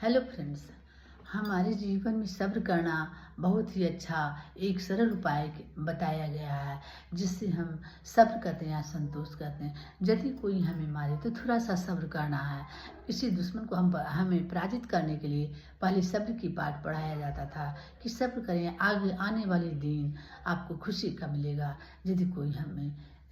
Hello friends. हमारे जीवन में सब्र करना बहुत ही अच्छा एक सरल उपाय बताया गया है, जिससे हम सब्र करते हैं या संतोष करते हैं। यदि कोई हमें मारे तो थोड़ा सा सब्र करना है। किसी दुश्मन को हमें पराजित करने के लिए पहले सब्र की पाठ पढ़ाया जाता था कि सब्र करें, आगे आने वाले दिन आपको खुशी का मिलेगा। यदि कोई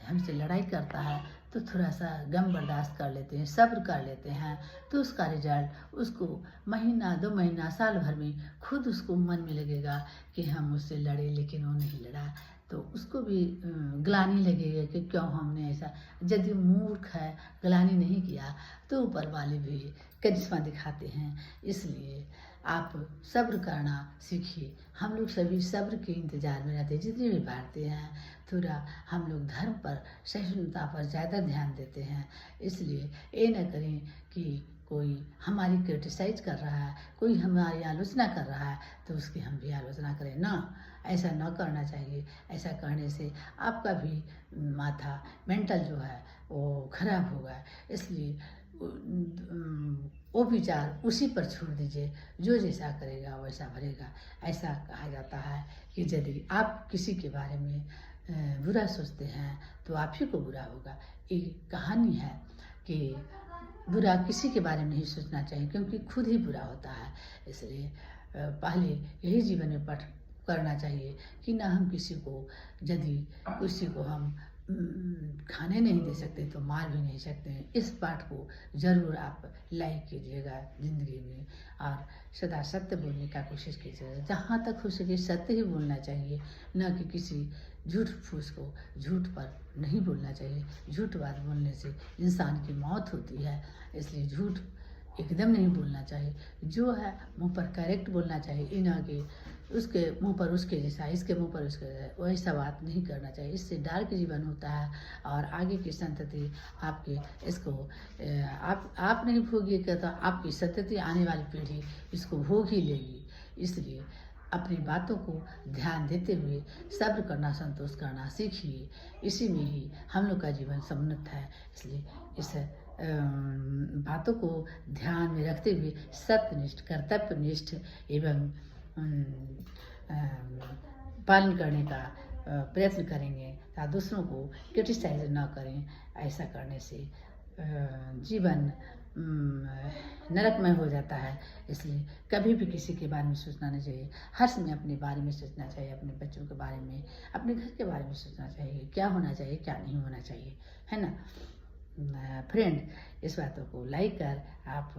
हमसे लड़ाई करता है तो थोड़ा सा गम बर्दाश्त कर लेते हैं, सब्र कर लेते हैं, तो उसका रिजल्ट उसको महीना 2 महीना साल भर में खुद उसको मन में लगेगा कि हम उससे लड़े लेकिन वो नहीं लड़ा। तो उसको भी ग्लानि लगेगा कि क्यों हमने ऐसा। यदि मूर्ख है, ग्लानि नहीं किया, तो ऊपर वाले भी करिश्मा दिखाते हैं। इसलिए आप सब्र करना सीखिए। हम लोग सभी सब्र के इंतजार में रहते हैं। जितने भी भारतीय हैं, थोड़ा हम लोग धर्म पर, सहिष्णुता पर ज़्यादा ध्यान देते हैं। इसलिए ये न करें कि कोई हमारी क्रिटिसाइज कर रहा है, कोई हमारी आलोचना कर रहा है तो उसकी हम भी आलोचना करें ना। ऐसा न करना चाहिए। ऐसा करने से आपका भी माथा मेंटल जो है वो खराब होगा। इसलिए वो विचार उसी पर छोड़ दीजिए। जो जैसा करेगा वैसा भरेगा। ऐसा कहा जाता है कि यदि आप किसी के बारे में बुरा सोचते हैं तो आप ही को बुरा होगा। एक कहानी है कि बुरा किसी के बारे में नहीं सोचना चाहिए, क्योंकि खुद ही बुरा होता है। इसलिए पहले यही जीवन में पाठ करना चाहिए कि ना हम किसी को हम खाने नहीं दे सकते तो मार भी नहीं सकते हैं। इस पाठ को ज़रूर आप लाइक कीजिएगा ज़िंदगी में, और सदा सत्य बोलने का कोशिश कीजिएगा। जहाँ तक हो सके सत्य ही बोलना चाहिए, न कि किसी झूठ फूस को झूठ पर नहीं बोलना चाहिए। झूठ बात बोलने से इंसान की मौत होती है। इसलिए झूठ एकदम नहीं बोलना चाहिए। जो है मुंह पर करेक्ट बोलना चाहिए। इना कि उसके मुंह पर उसके जैसा, इसके मुंह पर उसके जैसा, वैसा बात नहीं करना चाहिए। इससे डार्क जीवन होता है और आगे की संतति आपके इसको आप नहीं भोगिएगा तो आपकी संतति, आने वाली पीढ़ी इसको भोग ही लेगी। इसलिए अपनी बातों को ध्यान देते हुए सब्र करना, संतोष करना सीखिए। इसी में ही हम लोग का जीवन सम्मत है। इसलिए इस बातों को ध्यान में रखते हुए सत्यनिष्ठ, कर्तव्यनिष्ठ एवं पालन करने का प्रयत्न करेंगे, ताकि दूसरों को क्रिटिसाइज न करें। ऐसा करने से जीवन नरकमय हो जाता है। इसलिए कभी भी किसी के बारे में सोचना नहीं चाहिए। हर समय अपने बारे में सोचना चाहिए, अपने बच्चों के बारे में, अपने घर के बारे में सोचना चाहिए, क्या होना चाहिए क्या नहीं होना चाहिए, है ना फ्रेंड। इस बातों को लाइक कर आप